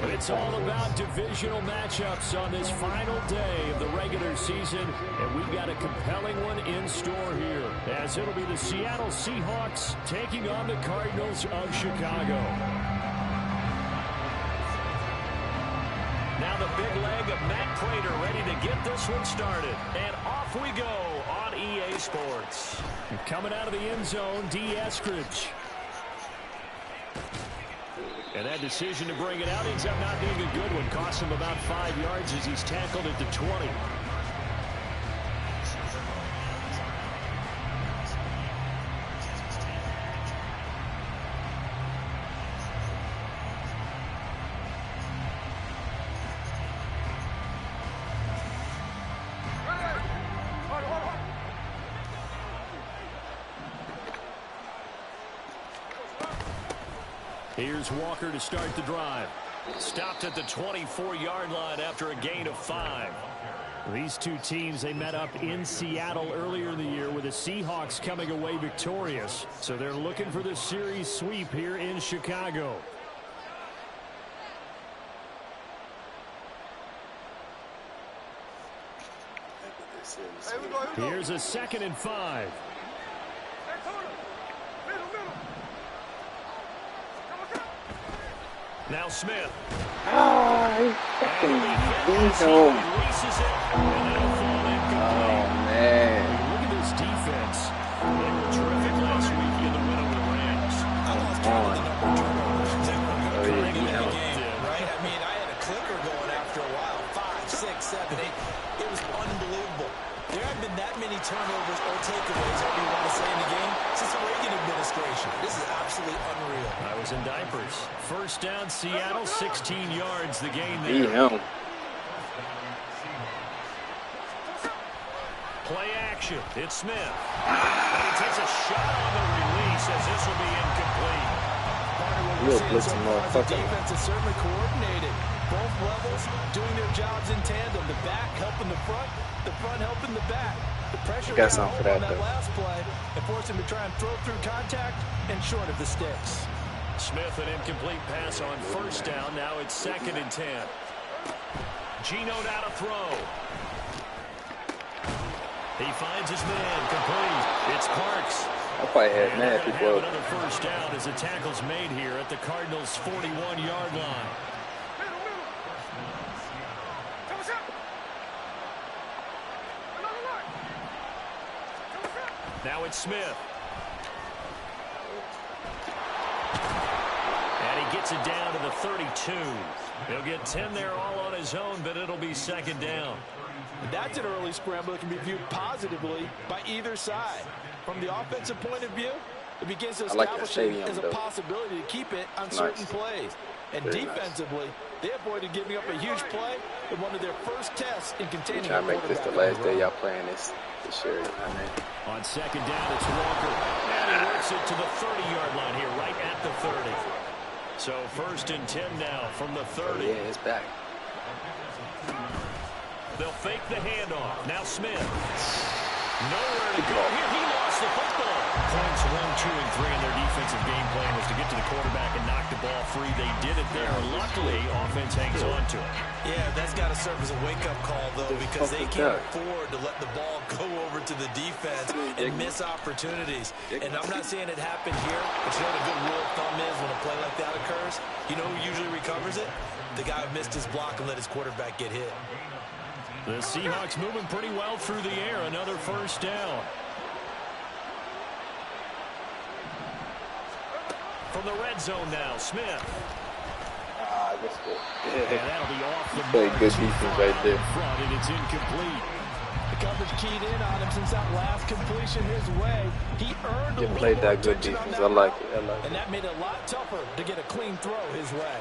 It's all about divisional matchups on this final day of the regular season, and we've got a compelling one in store here, as it'll be the Seattle Seahawks taking on the Cardinals of Chicago. Now the big leg of Matt Prater ready to get this one started, and off we go on EA Sports. Coming out of the end zone, D. Eskridge. And that decision to bring it out ends up not being a good one. Cost him about 5 yards as he's tackled at the 20. Here's Walker to start the drive. Stopped at the 24-yard line after a gain of 5. These two teams, they met up in Seattle earlier in the year with the Seahawks coming away victorious. So they're looking for the series sweep here in Chicago. Here's a 2nd and 5. Now Smith. He fucking beat him. Oh, man. Look at this defense. They were terrific last week in the win over the Rams. Oh, yeah. Right? I mean, I had a clicker going after a while. 5, 6, 7, 8. It was unbelievable. There haven't been that many turnovers or takeaways, whatever you want to say, in the game since the Reagan administration. This is absolutely unreal. I was in diapers. First down, Seattle, 16 yards, the gain there. Beat him. Play action. It's Smith. And he takes a shot on the release as this will be incomplete. Real blitzing motherfucker. The defense is certainly coordinated. Both levels doing their jobs in tandem. The back helping the front helping the back. The pressure got something for that, on that though. last play and forced him to try and throw through contact and short of the sticks. Smith, an incomplete pass on first down. Now it's 2nd and 10. Geno now to throw. He finds his man, complete. It's Parks. I probably had mad people. Another first down as the tackle's made here at the Cardinals' 41-yard line. Now it's Smith. And he gets it down to the 32. He'll get 10 there all on his own, but it'll be 2nd down. That's an early scramble that can be viewed positively by either side. From the offensive point of view, it begins to establish it as a possibility to keep it on certain plays. And defensively, they avoided giving up a huge play in one of their first tests in containing the quarterback. I make this the last day y'all playing this year. On 2nd down, it's Walker. And he works it to the 30-yard line here, right at the 30. So 1st and 10 now from the 30. Oh, yeah, it's back. They'll fake the handoff. Now Smith. Nowhere to go here. He lost the football. Points 1, 2, and 3 in their defensive game plan was to get to the quarterback and knock the ball free. They did it there. Luckily, offense hangs on to it. Yeah, that's got to serve as a wake-up call, though, because they can't afford to let the ball go over to the defense and miss opportunities. And I'm not saying it happened here, but you know what a good rule of thumb is when a play like that occurs? You know who usually recovers it? The guy who missed his block and let his quarterback get hit. The Seahawks moving pretty well through the air. Another first down. From the red zone now, Smith. That's good. And that'll be off the Play good defense right there. Front, and it's incomplete. The coverage keyed in on him since that last completion his way. He earned a little played that more good attention defense. on I like it. and that made it a lot tougher to get a clean throw his way.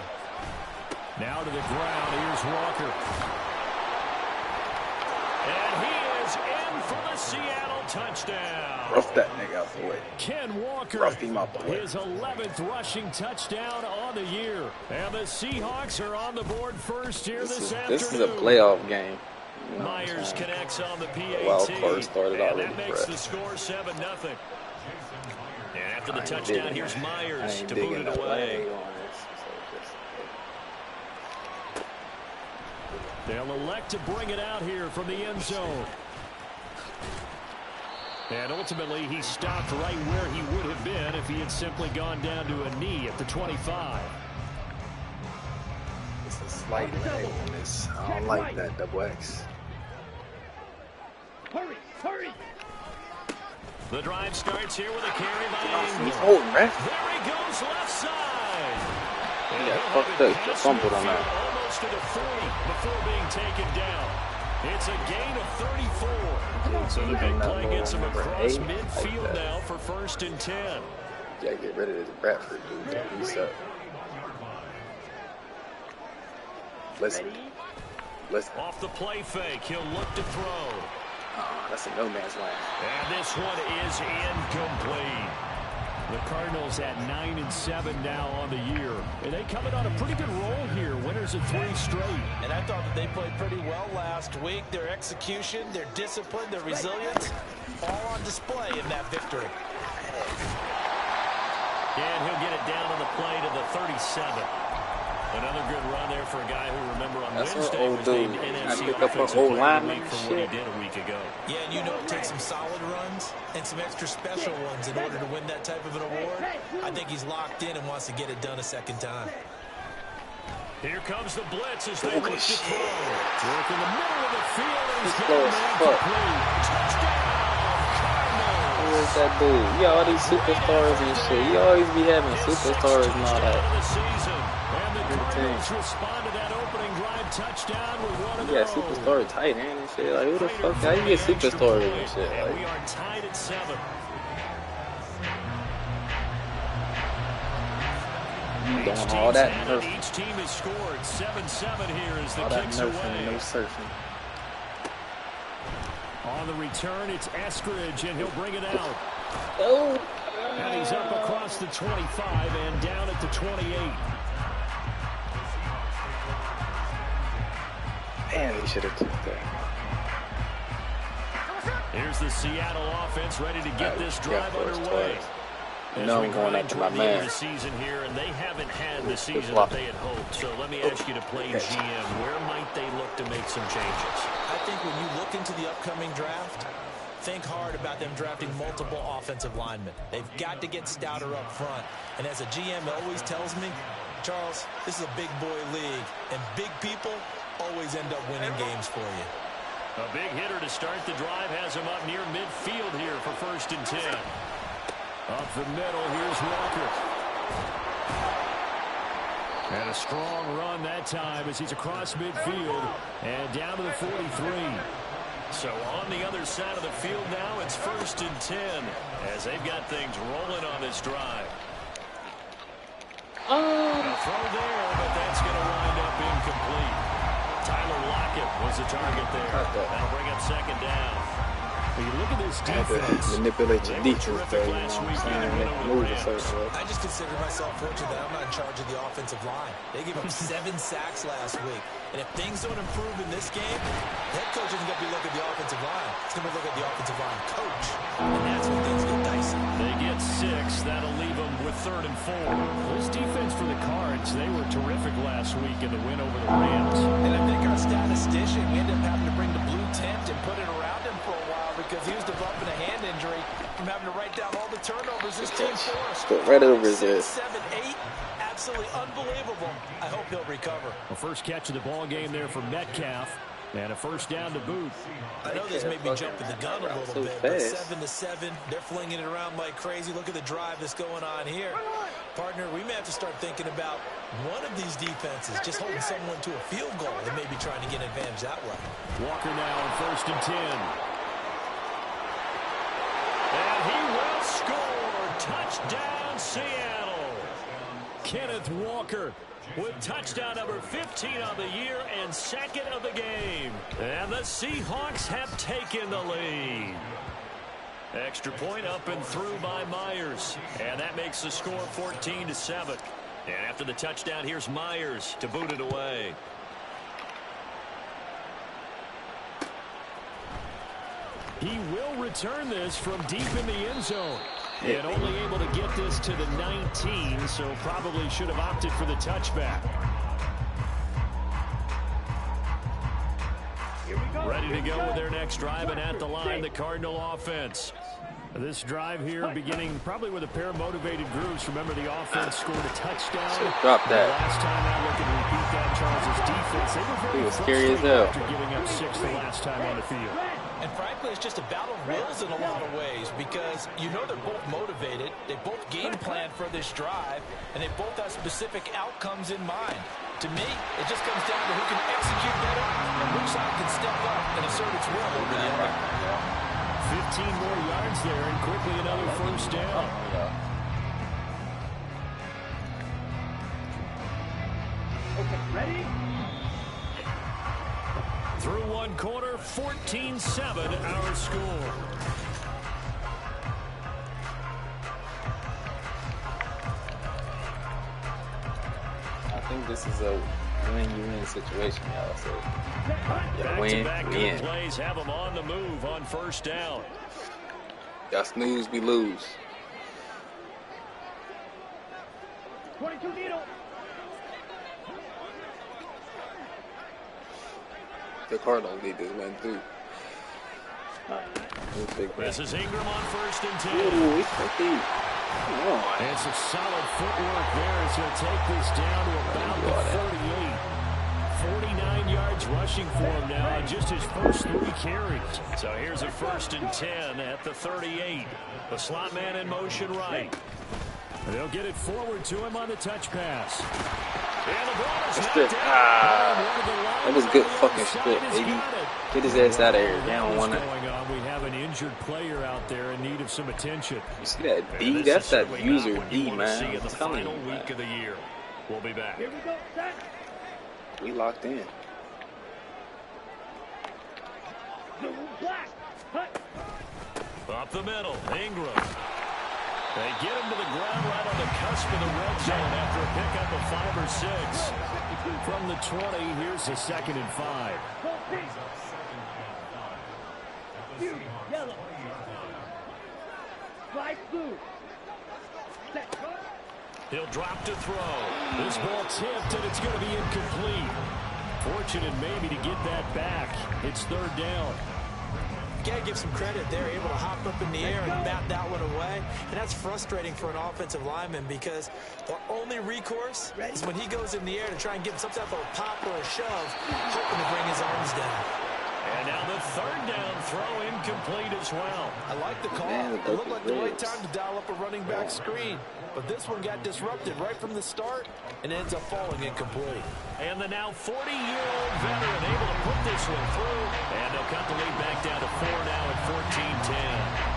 Now to the ground. Here's Walker. And he is in for the Seattle touchdown. Rough that nigga out the way. Ken Walker, Roughed him out the way. his 11th rushing touchdown on the year. And the Seahawks are on the board first here this afternoon. This is a playoff game. You know Myers connects on the PAT. Wild card started and already that makes for the us. score 7-0. And after the touchdown, here's Myers to boot it away. They'll elect to bring it out here from the end zone. And ultimately, he stopped right where he would have been if he had simply gone down to a knee at the 25. It's a slight lag on this. I don't like that double X. Hurry! The drive starts here with a carry by Ingram. He's holding, ref. There he goes, left side. He got fucked up. He fumbled on that. Almost to the 40 before being taken down. It's a gain of 34. So the big play gets him across midfield now for 1st and 10. You gotta get rid of this Bradford dude. He's up. Listen. Off the play fake, he'll look to throw. That's a no man's land. And this one is incomplete. The Cardinals at 9-7 now on the year. And they coming on a pretty good roll here. Winners of 3 straight. And I thought that they played pretty well last week. Their execution, their discipline, their resilience, all on display in that victory. And he'll get it down on the play to the 37. Another good run there for a guy who, remember, on Wednesday was named NFC Offensive Player of the Week for what he did a week ago. Yeah, and you know it takes some solid runs and some extra special ones in order to win that type of an award. I think he's locked in and wants to get it done a second time. Here comes the blitz as they look to throw. Work in the middle of the field. And he's got touchdown, Cardinals. Who is that dude? You got all these superstars and shit. You always be having superstars and all that. Cardinals respond to that opening drive touchdown with one of their own. Superstar tight end and shit. Like, who the fuck? How you get superstars and shit? And we are tied at 7. Doing all that nerfing. Each team has scored 7-7 here as the All that kicks nerfing away. and no surfing. On the return, it's Eskridge, and he'll bring it out. Oh. And he's up across the 25 and down at the 28. Man, he should have took that. Here's the Seattle offense ready to get this drive underway. No, I'm going after my man. The season here, and they haven't had the season that they had hoped. So let me ask you to play GM. Where might they look to make some changes? I think when you look into the upcoming draft, think hard about them drafting multiple offensive linemen. They've got to get stouter up front. And as a GM always tells me, Charles, this is a big boy league, and big people always end up winning games for you. A big hitter to start the drive has him up near midfield here for 1st and 10. Up the middle, here's Walker. And a strong run that time as he's across midfield and down to the 43. So on the other side of the field now, it's 1st and 10 as they've got things rolling on this drive. A throw there, but that's going to wind up incomplete. Tyler Lockett was the target there. That'll bring up 2nd down. When you look at this defense, manipulate your defense, though, you know what I'm saying? Make move a certain way. I just consider myself fortunate that I'm not in charge of the offensive line. They gave up 7 sacks last week. And if things don't improve in this game, the head coach isn't going to be looking at the offensive line. He's going to be looking at the offensive line coach. And that's when things get dicey. They get 6. That'll leave them with 3rd and 4. This defense for the Cards, they were terrific last week in the win over the Rams. And I think our statistician, we ended up having to bring the blue tent and put it around him for a while because he was developing a hand injury from having to write down all the turnovers this team forced. Right over his head. 6, 7, 8. Absolutely unbelievable. I hope he'll recover. A first catch of the ball game there for Metcalf. And a 1st down to boot. I know this may be jumping the gun a little bit, but 7-7, they're flinging it around like crazy. Look at the drive that's going on here. Partner, we may have to start thinking about one of these defenses just holding someone to a field goal and maybe trying to get an advantage that way. Walker now on 1st and 10. And he will score. Touchdown, Seattle. Kenneth Walker with touchdown number 15 on the year and 2nd of the game. And the Seahawks have taken the lead. Extra point up and through by Myers. And that makes the score 14-7. And after the touchdown, here's Myers to boot it away. He will return this from deep in the end zone. And only able to get this to the 19, so probably should have opted for the touchback. Ready to go with their next drive, and at the line, the Cardinal offense. This drive here beginning probably with a pair of motivated groups. Remember, the offense scored a touchdown. Drop that. Last time out, looking to repeat that. Charles' defense, they were very scary as frustrated hell after giving up 6 the last time on the field. And frankly, it's just a battle of wills in a lot of ways because you know they're both motivated. They both game plan for this drive, and they both have specific outcomes in mind. To me, it just comes down to who can execute better and which side can step up and assert its will over the other. 15 more yards there, and quickly another first down. Okay, ready? Through one quarter, 14-7 our score. I think this is a win-you-win situation, y'all. So, yeah, Back-to-back good win. plays have them on the move on first down. Y'all snooze, we lose. 22 needle. The Cardinals need this win too. This is Ingram on 1st and 10. Ooh, it's okay. Come on. It's a solid footwork there as he'll take this down to about the 38. 49 yards rushing for him now on just his first 3 carries. So here's a 1st and 10 at the 38. The slot man in motion right. They'll get it forward to him on the touch pass. And the ball is knocked down. That was good fucking split, baby. Get his ass out of here. They don't want to. We have an injured player out there in need of some attention. You see that D? That's that user D, man. In the I'm telling final you, week of the year. We'll be back. Here we go, set. we locked in. Black. Cut. Up the middle, Ingram. They get him to the ground right on the cusp of the red zone after a pickup of 5 or 6. From the 20, here's a 2nd and 5. Yellow. Flag blue. Set. He'll drop to throw. This ball tipped, and it's going to be incomplete. Fortunate maybe to get that back. It's 3rd down. Got to give some credit. They're able to hop up in the air and bat that one away. And that's frustrating for an offensive lineman because their only recourse is when he goes in the air to try and get some type of a pop or a shove, hoping to bring his arms down. And now the 3rd down throw incomplete as well. I like the call. It looked like the right time to dial up a running back screen. But this one got disrupted right from the start and ends up falling incomplete. And the now 40-year-old veteran able to put this one through. And they'll cut the lead back down to 4 now at 14-10.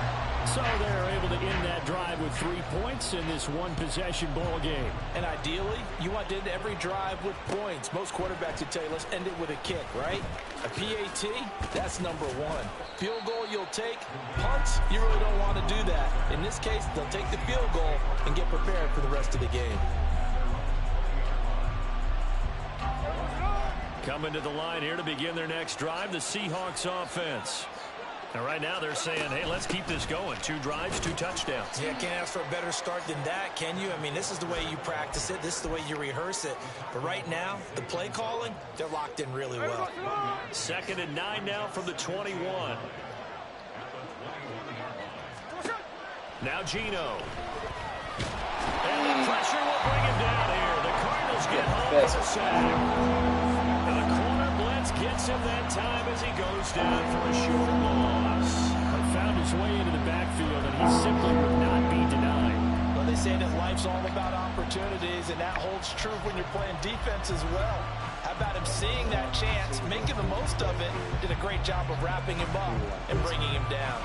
So they're able to end that drive with 3 points in this one-possession ball game. And ideally, you want to end every drive with points. Most quarterbacks would tell you, let's end it with a kick, right? A PAT, that's number 1. Field goal you'll take. Punts, you really don't want to do that. In this case, they'll take the field goal and get prepared for the rest of the game. Coming to the line here to begin their next drive, the Seahawks offense. And right now they're saying, hey, let's keep this going. 2 drives, 2 touchdowns. Yeah, can't ask for a better start than that, can you? I mean, this is the way you practice it. This is the way you rehearse it. But right now, the play calling, they're locked in really well. 2nd and 9 now from the 21. Now Geno. And the pressure will bring him down here. The Cardinals get home with a sack. The corner blitz gets him that time as he goes down for a short loss. Found his way into the backfield, and he simply would not be denied. Well, they say that life's all about opportunities, and that holds true when you're playing defense as well. How about him seeing that chance, making the most of it, did a great job of wrapping him up and bringing him down.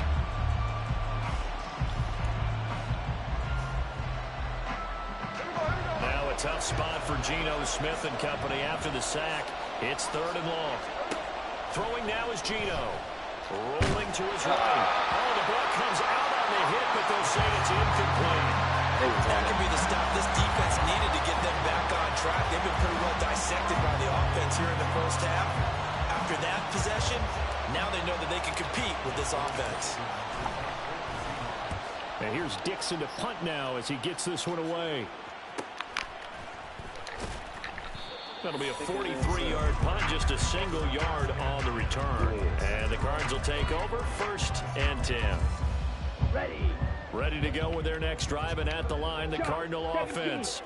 Now a tough spot for Geno Smith and company after the sack. It's 3rd and long. Throwing now is Geno. Rolling to his right. Oh, the ball comes out on the hit, but they'll say it's incomplete. That could be the stop this defense needed to get them back on track. They've been pretty well dissected by the offense here in the first half. After that possession, now they know that they can compete with this offense. And here's Dixon to punt now as he gets this one away. That'll be a 43-yard punt, just a single yard on the return. And the Cards will take over, 1st and 10. Ready to go with their next drive, and at the line, the Cardinal offense.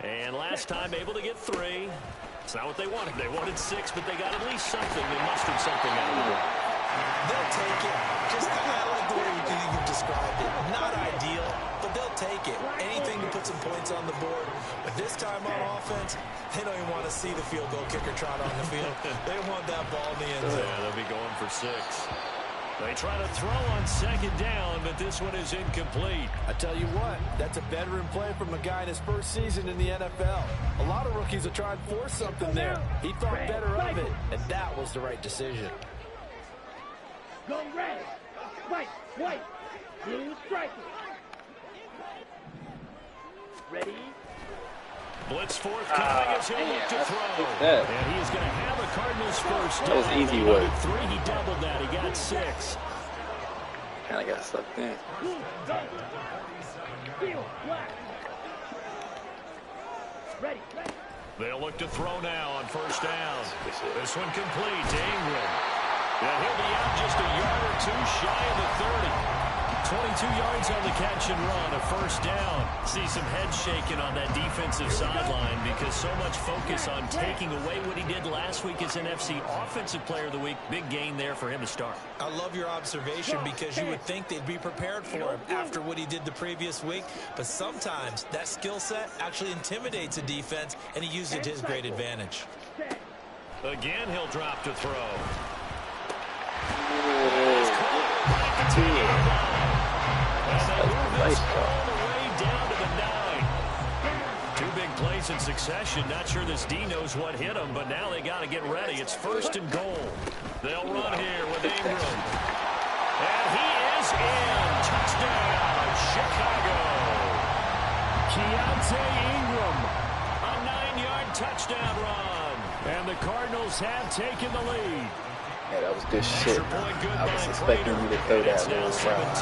And last time able to get 3. It's not what they wanted. They wanted 6, but they got at least something. They mustered something out of it. They'll take it. Just, I like the way you've described it. Not ideal, but they'll take it. Anything to put some points on the board. But this time on offense, they don't even want to see the field goal kicker trot on the field. They want that ball in the end zone. Yeah, they'll be going for 6. They try to throw on 2nd down, but this one is incomplete. I tell you what, that's a veteran play from a guy in his first season in the NFL. A lot of rookies will try and force something there. He thought better of it, and that was the right decision. Go red. White. Blue striker. Ready. Blitz forthcoming as he'll look to throw. And he is going to have a Cardinals first down. That was easy work. 3, he doubled that. He got 6. Kind of got sucked in. Ready. They'll look to throw now on 1st down. This one complete to Ingram. And he'll be out just a yard or 2 shy of the 30. 22 yards on the catch and run, a 1st down. See some head shaking on that defensive sideline because so much focus on taking away what he did last week as NFC Offensive Player of the Week. Big gain there for him to start. I love your observation because you would think they'd be prepared for him after what he did the previous week. But sometimes that skill set actually intimidates a defense, and he used it to his great advantage. Again, he'll drop to throw. Nice all the way down to the 9. 2 big plays in succession. Not sure this D knows what hit him, but now they got to get ready. It's 1st and goal. They'll run here with Ingram. And he is in. Touchdown, Chicago. Keontae Ingram, a 9-yard touchdown run. And the Cardinals have taken the lead. Yeah, that was good shit. I was expecting you to throw that little round.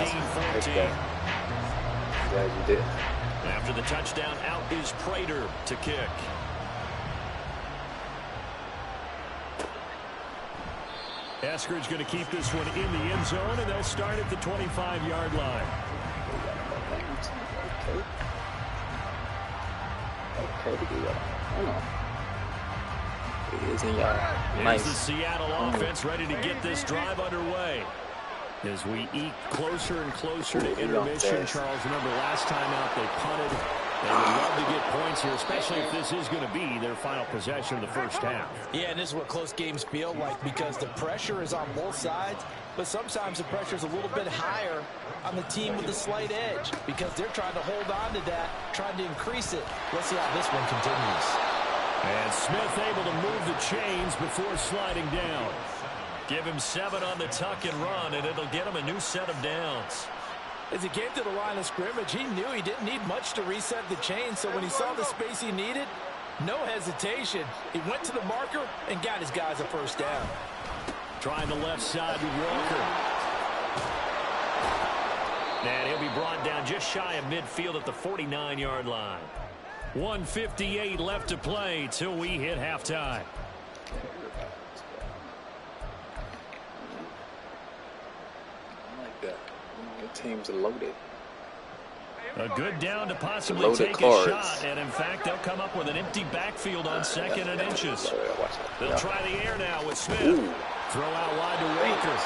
Glad you did. After the touchdown, out is Prater to kick. Eskridge going to keep this one in the end zone, and they'll start at the 25-yard line. Here's the Seattle offense ready to get this drive underway. As we eke closer and closer to intermission, Charles, remember last time out they punted. They would love to get points here, especially if this is going to be their final possession of the 1st half. Yeah, and this is what close games feel like because the pressure is on both sides, but sometimes the pressure is a little bit higher on the team with the slight edge because they're trying to hold on to that, trying to increase it. Let's see how this one continues. And Smith able to move the chains before sliding down. Give him 7 on the tuck and run, and it'll get him a new set of downs. As he came to the line of scrimmage, he knew he didn't need much to reset the chain, so when he saw the space he needed, no hesitation. He went to the marker and got his guys a 1st down. Trying the left side with Walker. And he'll be brought down just shy of midfield at the 49-yard line. 1:58 left to play till we hit halftime. Teams are loaded. A good down to possibly take a shot, and in fact they'll come up with an empty backfield on 2nd and inches. They'll try the air now with Smith. Throw out wide to Walker,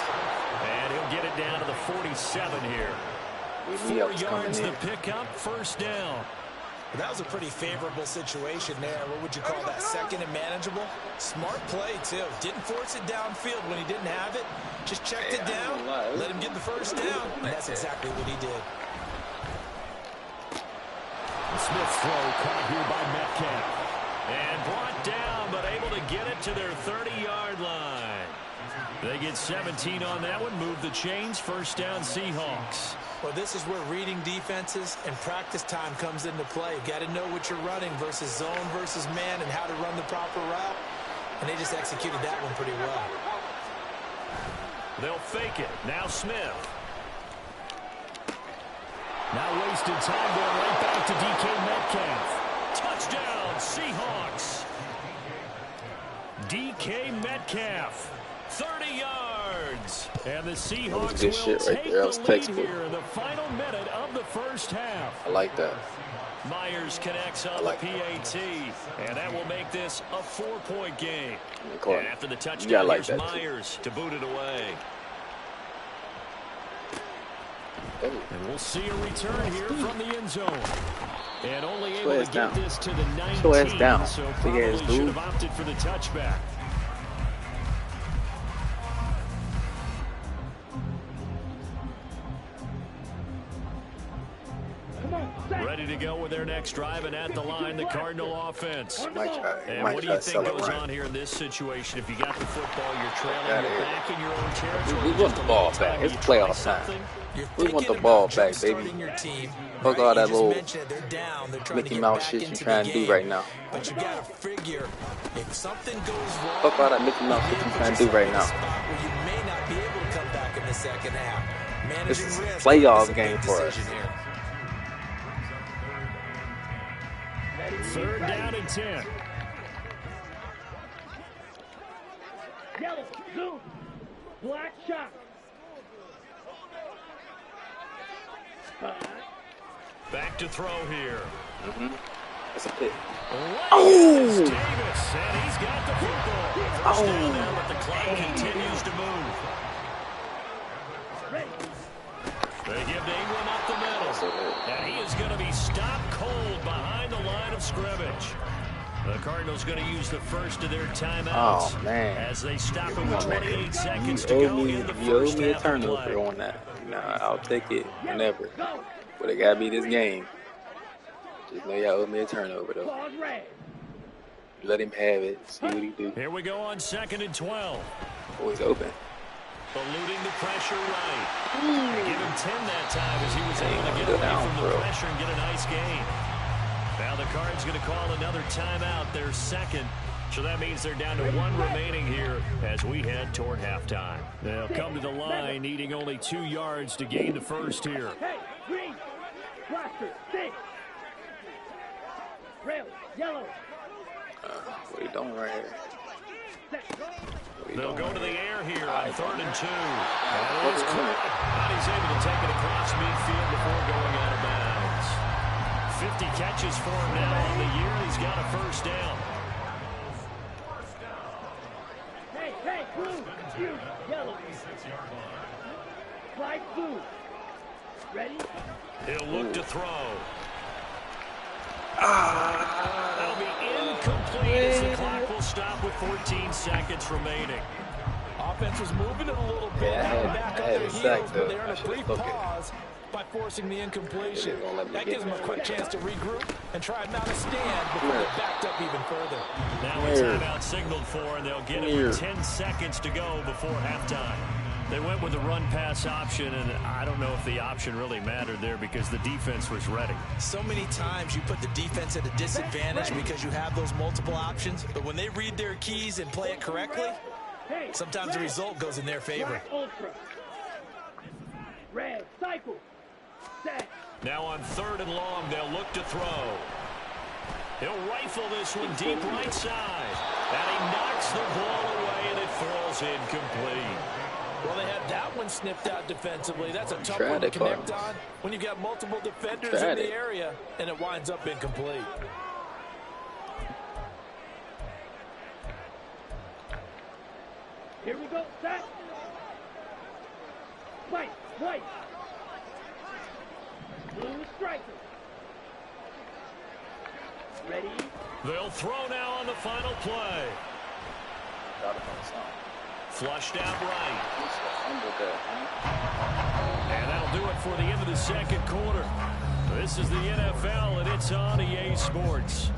and he'll get it down to the 47 here. 4 yards the pickup, 1st down. Well, that was a pretty favorable situation there. What would you call that? 2nd and manageable? Smart play, too. Didn't force it downfield when he didn't have it. Just checked it down, let him get the 1st down, and that's exactly what he did. Smith's throw caught here by Metcalf. And brought down, but able to get it to their 30-yard line. They get 17 on that one, move the chains, 1st down Seahawks. Well, this is where reading defenses and practice time comes into play. Got to know what you're running versus zone versus man and how to run the proper route. And they just executed that one pretty well. They'll fake it. Now Smith. Now wasted time going right back to DK Metcalf. Touchdown, Seahawks. DK Metcalf. 30 yards. And the Seahawks good will shit right take there. That was the lead textbook. here in the final minute of the first half. I like that. Myers connects on like the PAT, and that will make this a 4-point game. And after the touchdown, like here's Myers to boot it away. And we'll see a return here from the end zone. And only able to get this to the 19, so probably should have opted for the touchback. Ready to go with their next drive, and at the line, the Cardinal offense. And what do you think goes on here in this situation? If you got the football, you're trailing, you're back in your own territory. We want the ball back. It's playoff time. We want the ball back, baby. Fuck all that little Mickey Mouse shit you trying to do right now. But you gotta figure if something goes wrong. Fuck all that Mickey Mouse shit you trying to do right now. You may not be able to come back in the second half. This is a playoff game for us. Third down and 10. Yellow, zoom, black shot. Back to throw here. It's a pick. Davis, and he's got the football. First down now, but the clock continues to move. They give to Ingram up the middle. And he is going to be stopped cold behind the line of scrimmage. The Cardinals going to use the first of their timeouts. Oh, man. As they stop it with 28 seconds to go in the You owe first me a half of turnover play. on that. Nah, I'll take it whenever. But it got to be this game. Just know y'all owe me a turnover, though. Let him have it. See what he do. Here we go on 2nd and 12. Always open. Eluding the pressure right. They give him 10 that time as he was able to get away from the pressure and get a nice gain. Now the Cards going to call another timeout, their second. So that means they're down to 1 remaining here as we head toward halftime. They'll come to the line needing only 2 yards to gain the first here. Hey, green, blaster, stick. Rail, yellow. What are you doing right here? They'll go to the air here on 3rd and 2. And it's caught. But he's able to take it across midfield before going out of bounds. 50 catches for him now on the year. He's got a first down. Hey, blue, huge, yellow. Slide blue. Ready? He'll look to throw. That'll be incomplete as the clock will stop with 14 seconds remaining. Offense was moving it a little bit. Back on their heels, but they're in a brief pause by forcing the incompletion. That gives them a quick chance to regroup and try and mount a stand before they're backed up even further. Now a timeout signaled for, and they'll get it with 10 seconds to go before halftime. They went with the run-pass option, and I don't know if the option really mattered there because the defense was ready. So many times you put the defense at a disadvantage because you have those multiple options, but when they read their keys and play it correctly, sometimes the result goes in their favor. Ultra. Red, cycle. Set. Now on 3rd and long, they'll look to throw. He'll rifle this one deep right side. And he knocks the ball away, and it falls incomplete. Well, they had that one sniffed out defensively. That's a tough one to connect on when you've got multiple defenders in the area, and it winds up incomplete. Here we go, set. White. Blue striker. Ready? They'll throw now on the final play. Flushed out right. And that'll do it for the end of the second quarter. This is the NFL, and it's on EA Sports.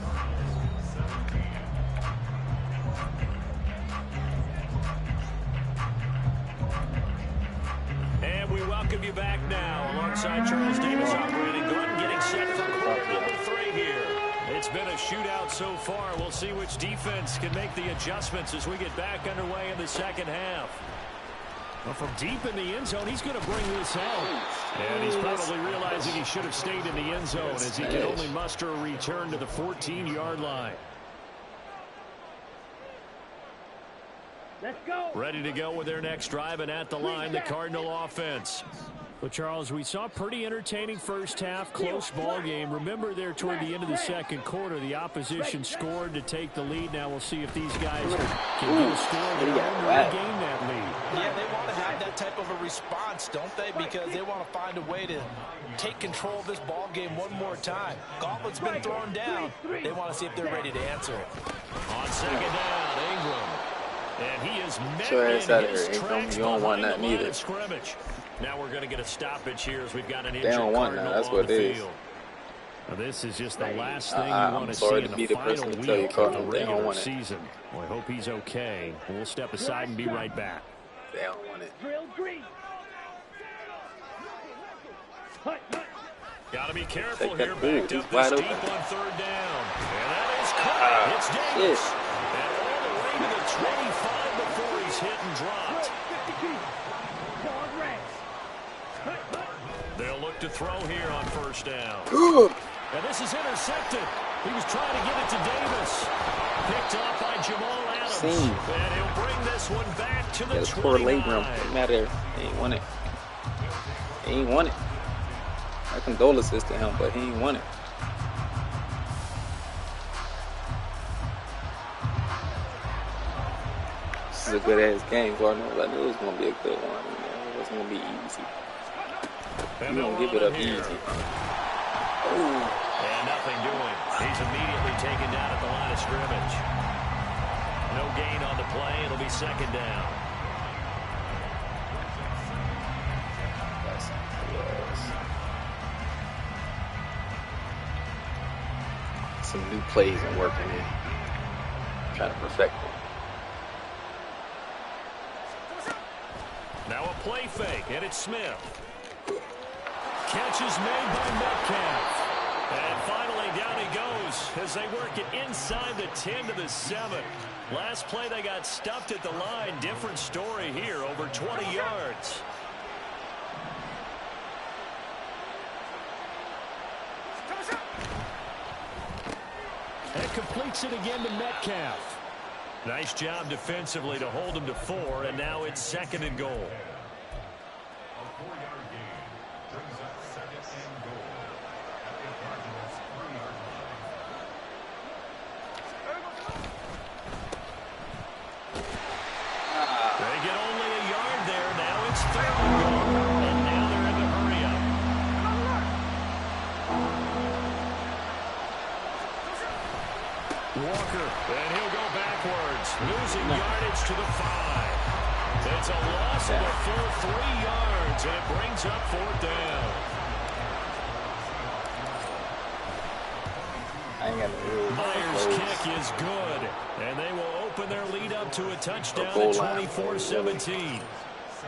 And we welcome you back now alongside Charles Davis operating Gordon, getting set for quarter number 3 here. It's been a shootout so far. We'll see which defense can make the adjustments as we get back underway in the second half. Well, from deep in the end zone, he's going to bring this out. And he's probably realizing he should have stayed in the end zone as he can only muster a return to the 14-yard line. Let's go. Ready to go with their next drive, and at the line, the Cardinal offense. Well, Charles, we saw a pretty entertaining first half, close ball game. Remember there toward the end of the second quarter, the opposition scored to take the lead. Now we'll see if these guys can get a score of their own to regain that lead. Yeah, they want to have that type of a response, don't they? Because they want to find a way to take control of this ball game one more time. Gauntlet's been thrown down. They want to see if they're ready to answer it. On second down, Ingram. And he is met Sure, in it's out of his here, Ingram. tracks You don't want behind nothing the line either. of scrimmage. Now we're going to get a stoppage here as we've got an They injured don't want Cardinal none. That's on what the it is. field. Now, this is just the last thing you I'm want to sorry see to in be the the person final to tell you, week of Cardinal, the they don't regular want it. season. Well, I hope he's okay. We'll step aside and be right back. They don't want it. Drill green. Hut, hut. Got to be careful Take that here. ball. Backed He's up wide this open. deep on third down. And that is caught. It's Davis. Shit. And all the way to the 25 before he's hit and dropped. 52. Ball red. Hut, hut. They'll look to throw here on first down. Good. And this is intercepted. He was trying to get it to Davis. Picked off by Jamal Adams. Seen. And he'll bring this one back to the That's poor 29. labrum. Doesn't matter. He ain't won it. He ain't won it. My condolences to him, but he ain't won it. This is a good ass game, Cardinals. I knew it was gonna be a good one. You know, it wasn't gonna be easy. And You they'll don't give run it up here. easy. And nothing doing. He's immediately taken down at the line of scrimmage. No gain on the play. It'll be second down. Some new plays and working in. Trying to perfect them. Now a play fake, and it's Smith. Catch is made by Metcalf. And finally, down he goes as they work it inside the 10 to the 7. Last play, they got stuffed at the line. Different story here, over 20 yards. And completes it again to Metcalf. Nice job defensively to hold him to 4, and now it's second and goal. They get only a yard there. Now it's third and goal. And now they're in the hurry up. Walker, and he'll go backwards, losing yardage to the 5. It's a loss of a full 3 yards, and it brings up fourth down. I ain't got no rules. Myers' kick is good, and they will open their lead up to a touchdown goal at line. 24-17.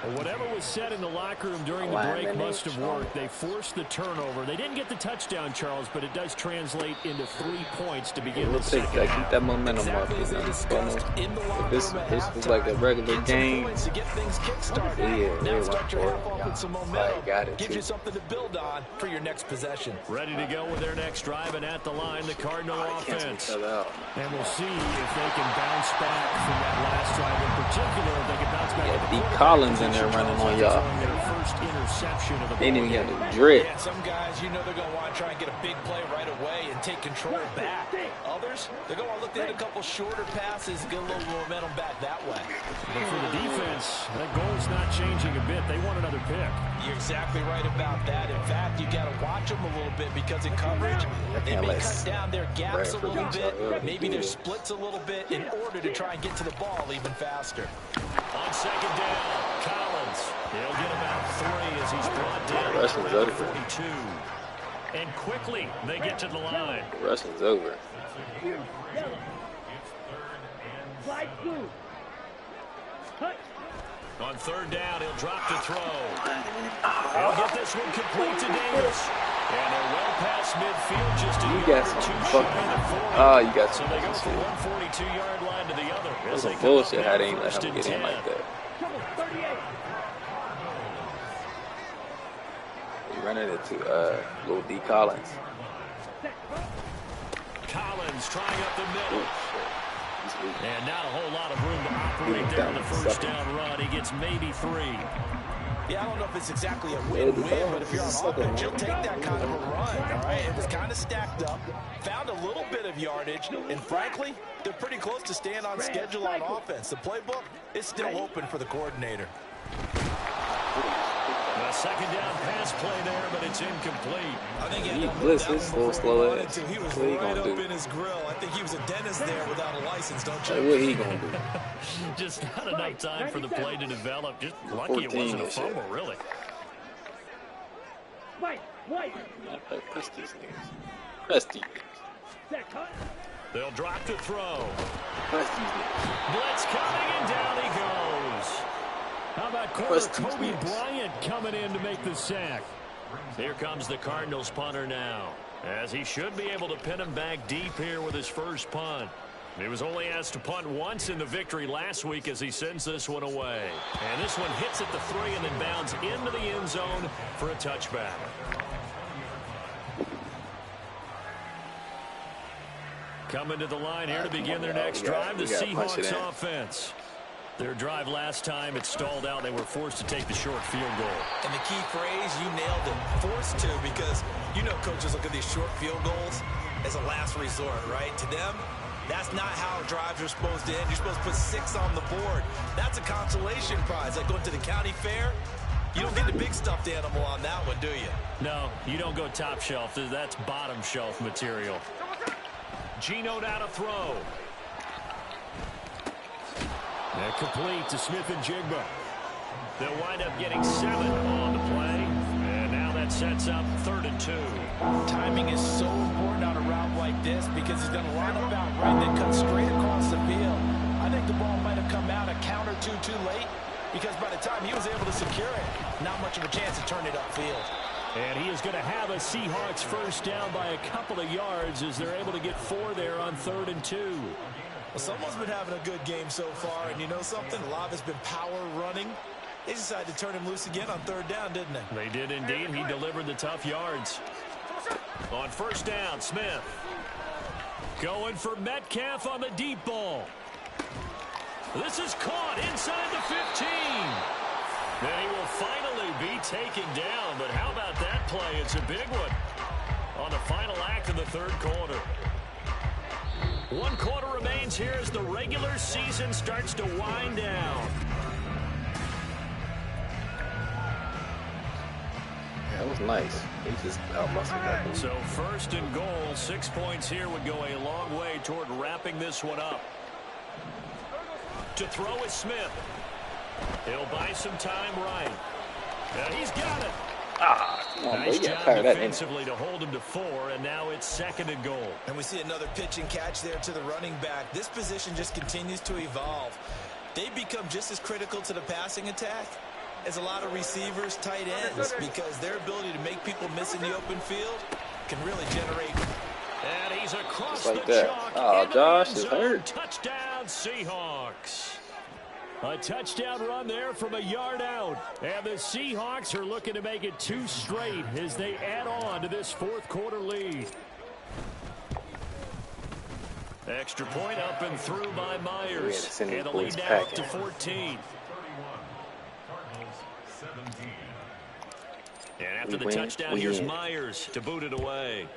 Well, whatever was said in the locker room during the Line, break man, must have worked. They forced the turnover. They didn't get the touchdown, Charles, but it does translate into 3 points to begin the We'll take second that. half. Keep that momentum up. Exactly as they discussed in the locker If room at this was halftime. like a regular Get some game, points to get things kick-started. yeah, Now they start your half off went with some for it. momentum. Got it, Gives too. you something to build on for your next possession. Ready to go with their next drive, and at the line, the Cardinal Cancel offense. each other out. And we'll see if they can bounce back from that last drive in particular. If they can bounce back. Yeah, with the Deep quarterback Collins in there position, running Charles, on y'all. throwing their first interception of the They ain't ball even game. got no drip. Yeah, some guys, you know they're going to want to try and get a big play right away and take control back. Others, they're going to look to hit a couple shorter passes, get a little momentum back that way. But for the defense, that goal's not changing a bit. They want another pick. You're exactly right about that. In fact, you got to watch them a little bit because in coverage, they can't may let cut down their gaps a Bradford little do bit, something. maybe their splits a little bit in order to try and get to the ball even faster. On second down, Collins. He'll get about 3 as he's brought down at Russell's around over. 42. And quickly, they get to the line. The Russell's over. Yellow. Slide blue. Hut. On third down, he'll drop to throw. He'll get this one complete to Davis. And they're well past midfield, just a You yard got or some two fucking. shy of 40. Oh, you got So some they go fucking from shit. 142-yard line to the other. That's as they some come up bullshit how now they ain't let first him and get in 10. like that. Trouble 38. You running into little D Collins. Collins trying up the middle. He's weak. And not a whole lot of room to operate right there on the first down run. He gets maybe 3. Yeah, I don't know if it's exactly a win-win, but if you're on offense, you'll take that kind of a run, all right? It was kind of stacked up, found a little bit of yardage, and frankly, they're pretty close to staying on schedule on offense. The playbook is still open for the coordinator. A second down pass play there, but it's incomplete. I think he blitzes, little slow ass. He was right up in his grill. I think he was a dentist there without a license, don't you? Like, what he gonna do? Just not enough time for the play to develop. Just lucky it wasn't a fumble, really. White. Press these niggas. Press these niggas. They'll drop to throw. Press these niggas. Blitz coming, and down he goes. How about corner Kobe Bryant coming in to make the sack? Here comes the Cardinals punter now, as he should be able to pin him back deep here with his first punt. He was only asked to punt once in the victory last week as he sends this one away. And this one hits at the 3 and then bounds into the end zone for a touchback. Coming to the line here to begin their next drive, the Seahawks offense. Their drive last time, it stalled out. They were forced to take the short field goal. And the key phrase, you nailed it, forced to, because you know coaches look at these short field goals as a last resort, right? To them, that's not how drives are supposed to end. You're supposed to put 6 on the board. That's a consolation prize. Like going to the county fair, you don't get the big stuffed animal on that one, do you? No, you don't go top shelf. That's bottom shelf material. Geno now to throw. And complete to Smith and Jigba. They'll wind up getting 7 on the play. And now that sets up 3rd and 2. Timing is so important on a route like this because he's going to line up out right and then cut straight across the field. I think the ball might have come out a count or two too late because by the time he was able to secure it, not much of a chance to turn it upfield. And he is going to have a Seahawks first down by a couple of yards as they're able to get 4 there on 3rd and 2. Well, someone's been having a good game so far, and you know something? A lot has been power running. They decided to turn him loose again on 3rd down, didn't they? They did indeed. He delivered the tough yards. On first down, Smith. Going for Metcalf on the deep ball. This is caught inside the 15. Then he will finally be taken down. But how about that play? It's a big one on the final act of the 3rd quarter. 1 quarter remains here as the regular season starts to wind down. Yeah, that was nice. He just outmuscled that. So 1st and goal, 6 points here would go a long way toward wrapping this one up. To throw is Smith. He'll buy some time right. And he's got it. Come on, Nice boy. job That defensively to hold him to 4, and now it's 2nd and goal. And we see another pitch and catch there to the running back. This position just continues to evolve. They become just as critical to the passing attack as a lot of receivers, tight ends, because their ability to make people miss in the open field can really generate. And he's across like the that. chalk. Oh, into Josh the is end zone. hurt. Touchdown, Seahawks. A touchdown run there from a yard out. And the Seahawks are looking to make it 2 straight as they add on to this 4th quarter lead. Extra point up and through by Myers. And the lead now up to 14. And after the touchdown, here's Myers to boot it away.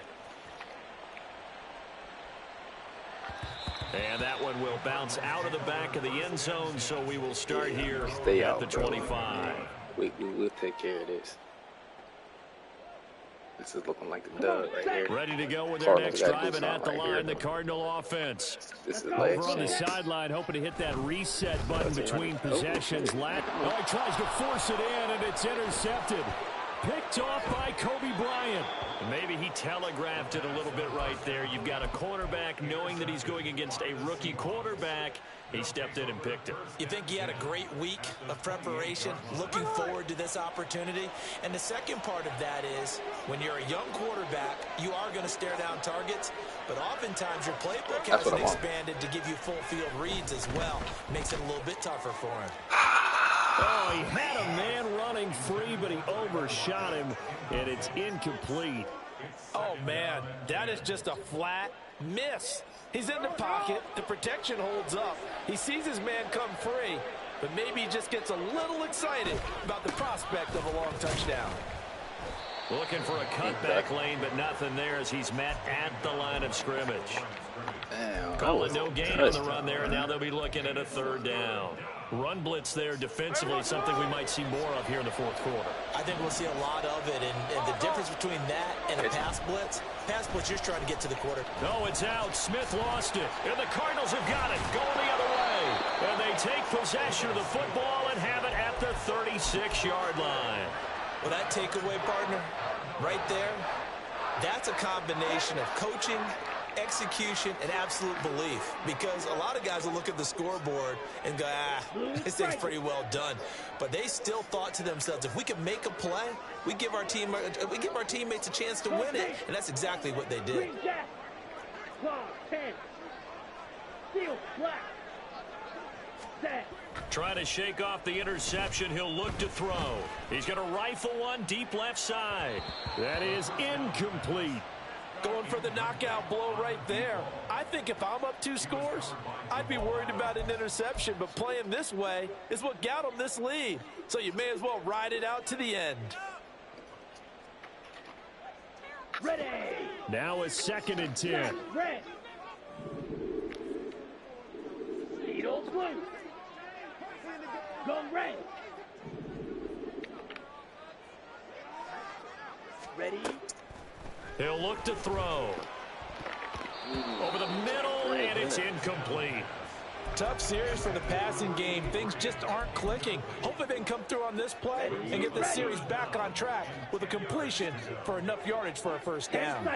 And that one will bounce out of the back of the end zone, so we will start here at the 25. We'll take care of this. This is looking like the dub right here. Ready to go with their next drive, and at the line, the Cardinal offense. This is over on the sideline, hoping to hit that reset button between possessions. Oh, he tries to force it in, and it's intercepted. Picked off by Kobe Bryant. Maybe he telegraphed it a little bit right there. You've got a cornerback knowing that he's going against a rookie quarterback. He stepped in and picked it. You think he had a great week of preparation, looking forward to this opportunity? And the second part of that is, when you're a young quarterback, you are going to stare down targets, but oftentimes your playbook hasn't expanded to give you full field reads as well. Makes it a little bit tougher for him. Oh, he had a man running free, but he overshot him, and it's incomplete. Oh, man, that is just a flat miss. He's in the pocket. The protection holds up. He sees his man come free, but maybe he just gets a little excited about the prospect of a long touchdown. Looking for a cutback lane, but nothing there as he's met at the line of scrimmage. Damn, Calling no gain on the run there, and now they'll be looking at a third down. Run blitz there defensively, something we might see more of here in the fourth quarter. I think we'll see a lot of it, and the difference between that and a pass blitz, you're just trying to get to the quarter. No, it's out. Smith lost it, and the Cardinals have got it, going the other way. And they take possession of the football and have it at the 36-yard line. Well, that takeaway, partner, right there, that's a combination of coaching, execution, and absolute belief. Because a lot of guys will look at the scoreboard and go, this thing's pretty well done. But they still thought to themselves, if we can make a play, we give our teammates a chance to win it. And that's exactly what they did. 10. Steal flat. Set. Trying to shake off the interception. He'll look to throw. He's going to rifle one deep left side. That is incomplete. Going for the knockout blow right there. I think if I'm up 2 scores, I'd be worried about an interception, but playing this way is what got them this lead. So you may as well ride it out to the end. Ready. Now a 2nd and 10. Red. Needles blue. Go red. Ready. He'll look to throw. Over the middle, and it's incomplete. Tough series for the passing game. Things just aren't clicking. Hopefully they can come through on this play and get the series back on track with a completion for enough yardage for a first down.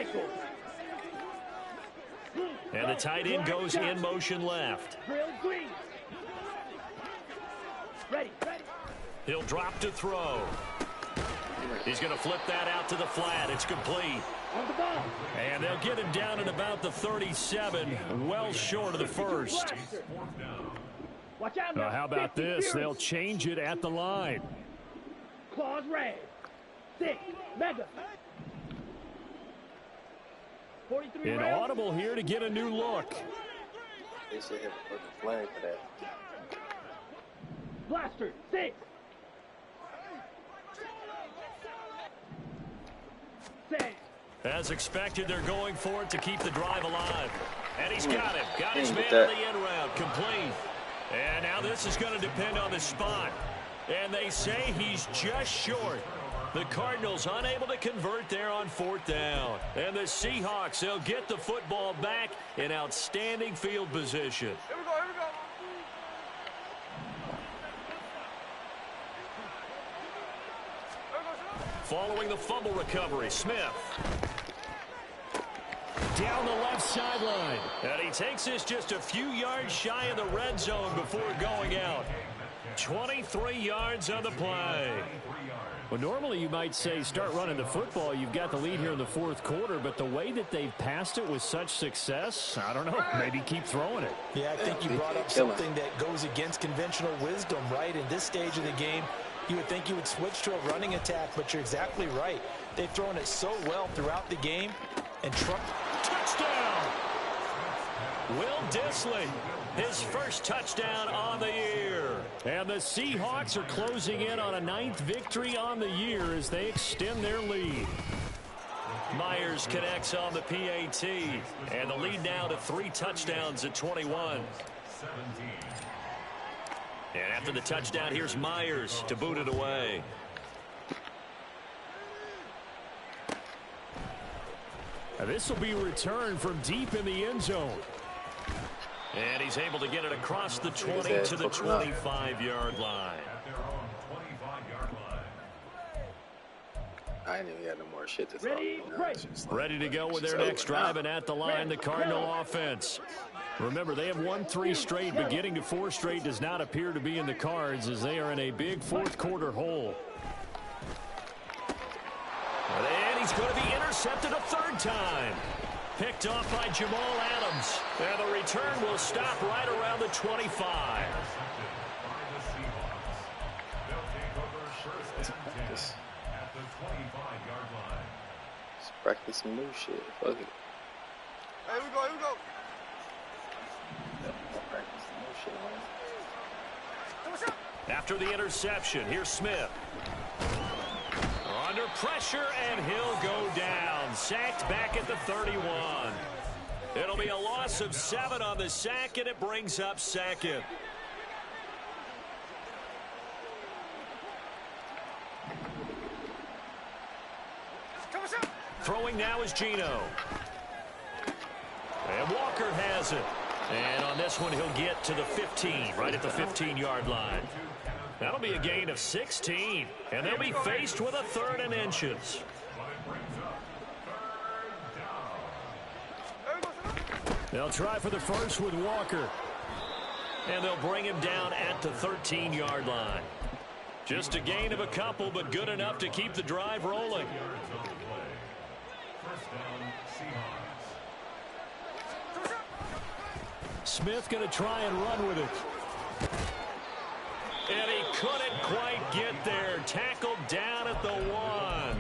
And the tight end goes in motion left. Ready. He'll drop to throw. He's going to flip that out to the flat. It's complete. On the ball. And they'll get him down at about the 37, well short of the first. Watch out now, how about this? They'll change it at the line. Claws red. 6. Mega. 43 An round. audible here to get a new look. They should have a fucking flag for that. Blaster. 6. 6. As expected, they're going for it to keep the drive alive. And he's got it. Got his man that. on the end route. Complete. And now this is going to depend on the spot. And they say he's just short. The Cardinals unable to convert there on 4th down. And the Seahawks, they'll get the football back in outstanding field position. Here we go. Following the fumble recovery, Smith. Down the left sideline. And he takes this just a few yards shy of the red zone before going out. 23 yards on the play. Well, normally you might say start running the football. You've got the lead here in the 4th quarter, but the way that they've passed it with such success, I don't know, maybe keep throwing it. Yeah, I think you brought up something that goes against conventional wisdom, right? In this stage of the game, you would think you would switch to a running attack, but you're exactly right. They've thrown it so well throughout the game. And touchdown! Will Dissly, his first touchdown on the year. And the Seahawks are closing in on a 9th victory on the year as they extend their lead. Myers connects on the PAT, and the lead now to 3 touchdowns at 21. And after the touchdown, here's Myers to boot it away. Now this will be returned from deep in the end zone. And he's able to get it across the 20 to the 25-yard line. I ain't even got no more shit to talk about. Ready to go with their next drive, and at the line, the Cardinal offense. Remember, they have won 3 straight, but getting to 4 straight does not appear to be in the cards as they are in a big 4th quarter hole. And he's going to be intercepted a 3rd time. Picked off by Jamal Adams. And the return will stop right around the 25. Practice some new shit. Fuck it. Hey, we go. Practice some new shit, man. After the interception, here's Smith. Under pressure, and he'll go down. Sacked back at the 31. It'll be a loss of 7 on the sack, and it brings up second. Throwing now is Gino. And Walker has it. And on this one, he'll get to the 15, right at the 15-yard line. That'll be a gain of 16, and they'll be faced with a 3rd and inches. They'll try for the first with Walker. And they'll bring him down at the 13-yard line. Just a gain of a couple, but good enough to keep the drive rolling. Smith going to try and run with it. And he couldn't quite get there. Tackled down at the 1.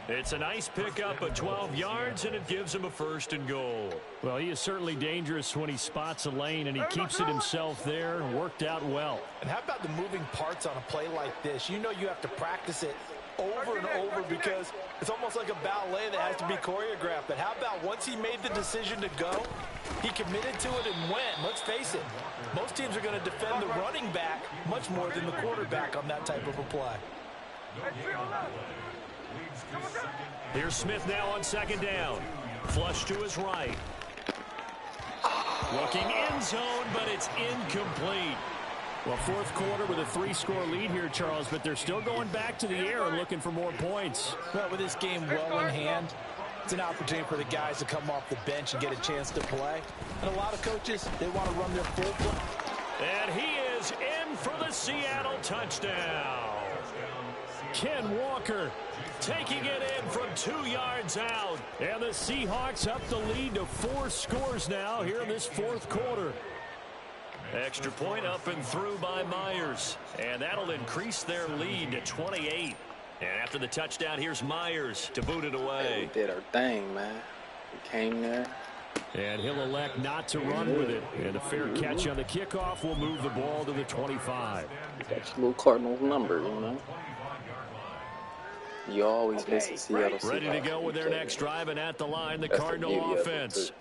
It's a nice pickup of 12 yards, and it gives him a 1st and goal. Well, he is certainly dangerous when he spots a lane, and he keeps it himself there. Worked out well. And how about the moving parts on a play like this? You know you have to practice it over and over because it's almost like a ballet that has to be choreographed. But how about once he made the decision to go, he committed to it and went. Let's face it, most teams are going to defend the running back much more than the quarterback on that type of a play. Here's Smith now on 2nd down. Flush to his right. Looking end zone, but it's incomplete. Well, 4th quarter with a 3-score lead here, Charles, but they're still going back to the air and looking for more points. Well, with this game well in hand, it's an opportunity for the guys to come off the bench and get a chance to play. And a lot of coaches, they want to run their full play. And he is in for the Seattle touchdown. Ken Walker taking it in from 2 yards out. And the Seahawks up the lead to 4 scores now here in this 4th quarter. Extra point up and through by Myers. And that'll increase their lead to 28. And after the touchdown, here's Myers to boot it away. We did our thing, man. We came there. And he'll elect not to run with it. And a fair catch on the kickoff will move the ball to the 25. Got your little Cardinals number, you know. You always miss the Seattle Seahawks. Ready to go with their next drive, and at the line, the Cardinal offense.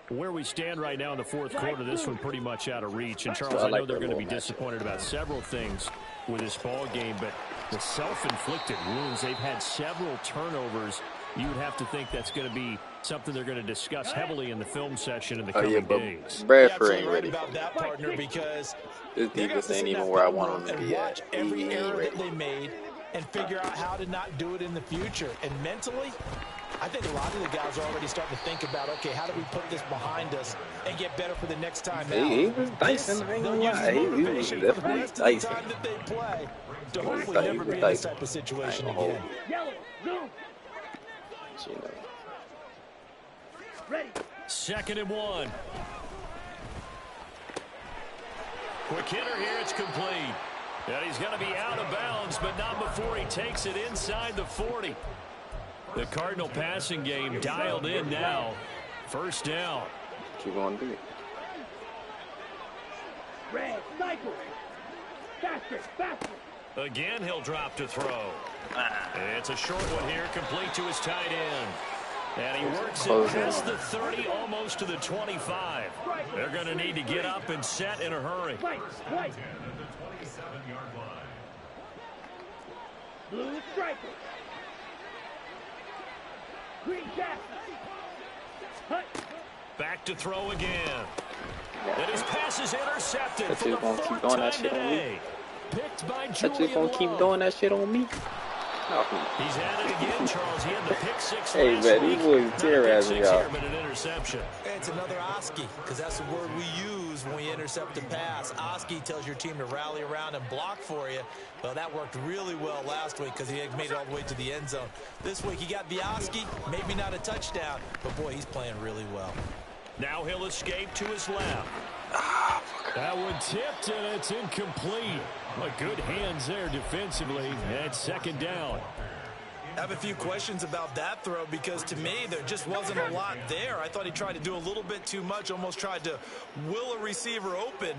Where we stand right now in the 4th quarter, this one pretty much out of reach. And, Charles, I know they're going to be disappointed about several things with this ball game, but the self-inflicted wounds, they've had several turnovers. You would have to think that's going to be something they're going to discuss heavily in the film session in the coming days. Bradford ain't ready about that, partner, because this defense ain't even where I want them to be at. Every error that they made and figure out how to not do it in the future. And mentally, I think a lot of the guys are already starting to think about, okay, how do we put this behind us and get better for the next time out? He was dicing. I ain't gonna lie. He was definitely dicing. Time that they play to hopefully never be in this type of situation again. Yellow, zoom. You know. Ready. 2nd and 1. Quick hitter here, it's complete. And he's going to be out of bounds, but not before he takes it inside the 40. The Cardinal passing game dialed in now. 1st down. What you gonna do? Red, cycle. Faster. Again, he'll drop to throw. It's a short one here, complete to his tight end. And he works it past the 30, almost to the 25. They're going to need to get up and set in a hurry. White. Blue striker. Green cast. Back to throw again. And his pass is intercepted for the 4th time today. Picked by Julian just gonna keep doing that shit on me. He's at it again, Charles. He had the pick 6 hey, last man, week. he was terrorizing y'all. But an interception. It's another Oski, because that's the word we use when we intercept a pass. Oski tells your team to rally around and block for you. Well, that worked really well last week because he had made it all the way to the end zone. This week he got the Oski, maybe not a touchdown, but boy, he's playing really well. Now he'll escape to his left. That one tipped, and it's incomplete. But good hands there defensively. And 2nd down. I have a few questions about that throw because to me there just wasn't a lot there. I thought he tried to do a little bit too much, almost tried to will a receiver open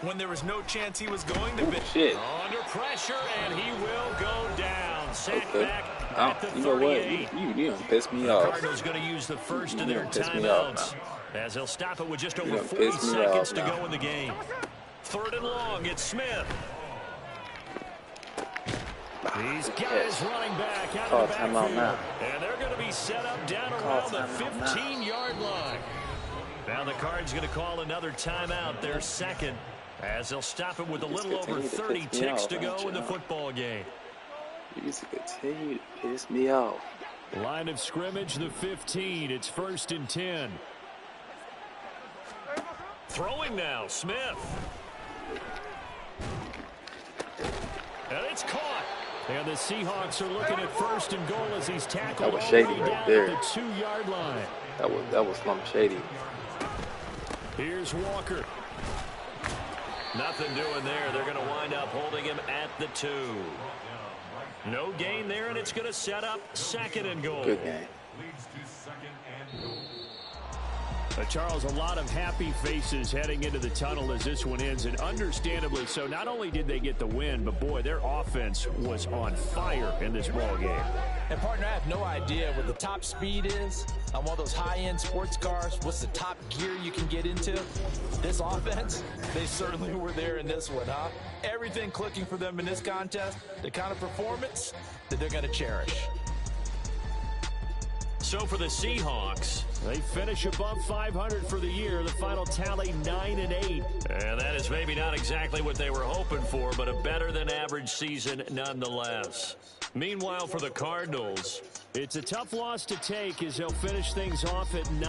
when there was no chance he was going to be. Shit. Under pressure, and he will go down. Sack back at the 38. You know what? You done pissed me off. Cardinals going to use the first of their timeouts as they'll stop it with just over 40 seconds to go in the game. 3rd and long, it's Smith. These guys running back out of the backfield. And they're going to be set up down around the 15-yard line. Now the Cards going to call another timeout, their second, as they'll stop it with a little over 30 ticks to go in the football game. You just continue to piss me off. Line of scrimmage, the 15. It's 1st and 10. Throwing now, Smith. And it's caught. And the Seahawks are looking at 1st and goal as he's tackled all the way down at the 2-yard line. That was slump shady. Here's Walker. Nothing doing there. They're going to wind up holding him at the 2. No gain there, and it's going to set up 2nd and goal. Good game. Charles, a lot of happy faces heading into the tunnel as this one ends, and understandably so. Not only did they get the win, but boy, their offense was on fire in this ball game. And partner, I have no idea what the top speed is on one of those high-end sports cars. What's the top gear you can get into? This offense, they certainly were there in this one, huh? Everything clicking for them in this contest, the kind of performance that they're going to cherish. So for the Seahawks, they finish above 500 for the year. The final tally 9-8. And that is maybe not exactly what they were hoping for, but a better than average season nonetheless. Meanwhile, for the Cardinals, it's a tough loss to take as they'll finish things off at 9.